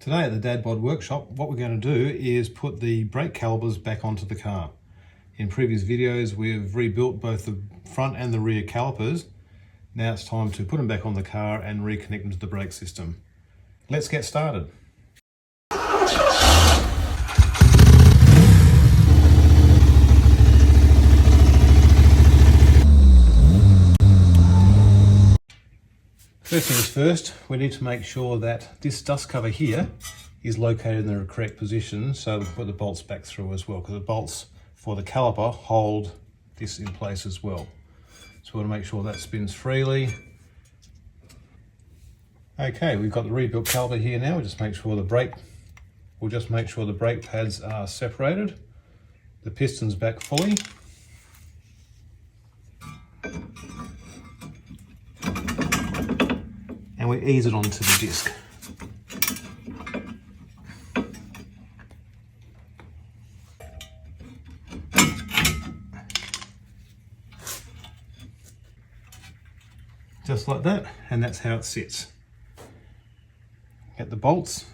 Today at the Dad Bod workshop, what we're going to do is put the brake calipers back onto the car. In previous videos, we've rebuilt both the front and the rear calipers. Now it's time to put them back on the car and reconnect them to the brake system. Let's get started. First things first, we need to make sure that this dust cover here is located in the correct position, so we can put the bolts back through as well, because the bolts for the caliper hold this in place as well. So we want to make sure that spins freely. Okay, we've got the rebuilt caliper here now. We'll just make sure the brake pads are separated. The piston's back fully. And we ease it onto the disc. Just like that, and that's how it sits. Get the bolts.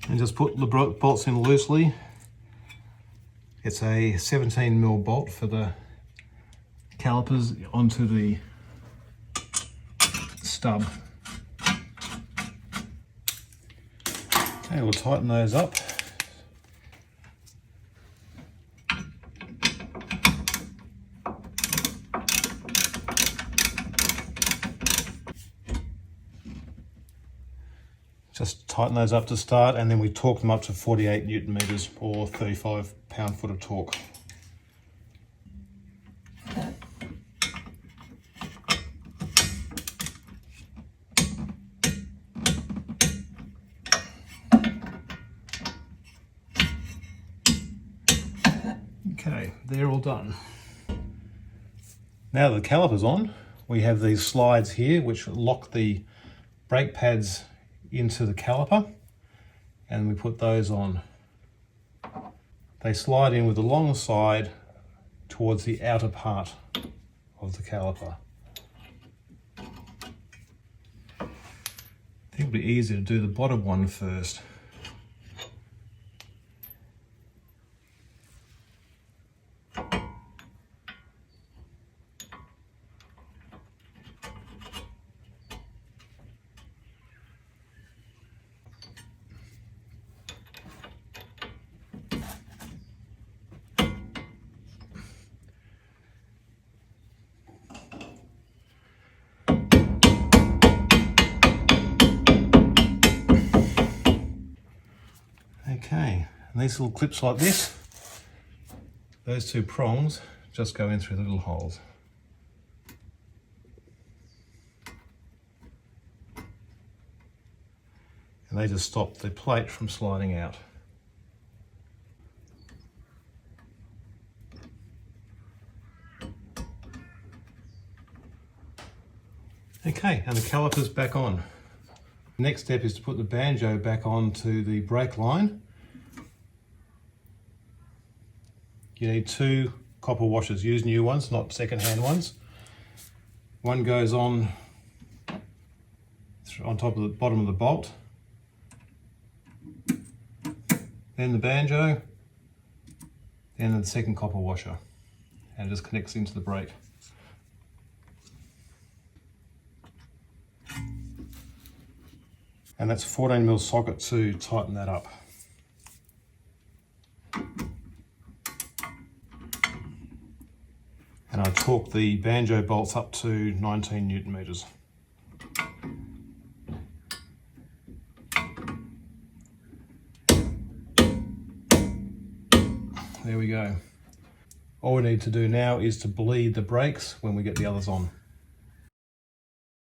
And just put the bolts in loosely. It's a 17mm bolt for the calipers onto the stub. Okay, we'll tighten those up. Just tighten those up to start, and then we torque them up to 48 Newton meters or 35 pound-foot of torque. Okay, they're all done. Now that the caliper's on, we have these slides here which lock the brake pads into the caliper, and we put those on. They slide in with the long side towards the outer part of the caliper. I think it'll be easier to do the bottom one first. Okay, and these little clips like this, those two prongs just go in through the little holes. And they just stop the plate from sliding out. Okay, and the caliper's back on. The next step is to put the banjo back onto the brake line. You need 2 copper washers. Use new ones, not second-hand ones. One goes on top of the bottom of the bolt, then the banjo, then the second copper washer, and it just connects into the brake. And that's a 14mm socket to tighten that up. And I torque the banjo bolts up to 19 Newton meters. There we go. All we need to do now is to bleed the brakes when we get the others on.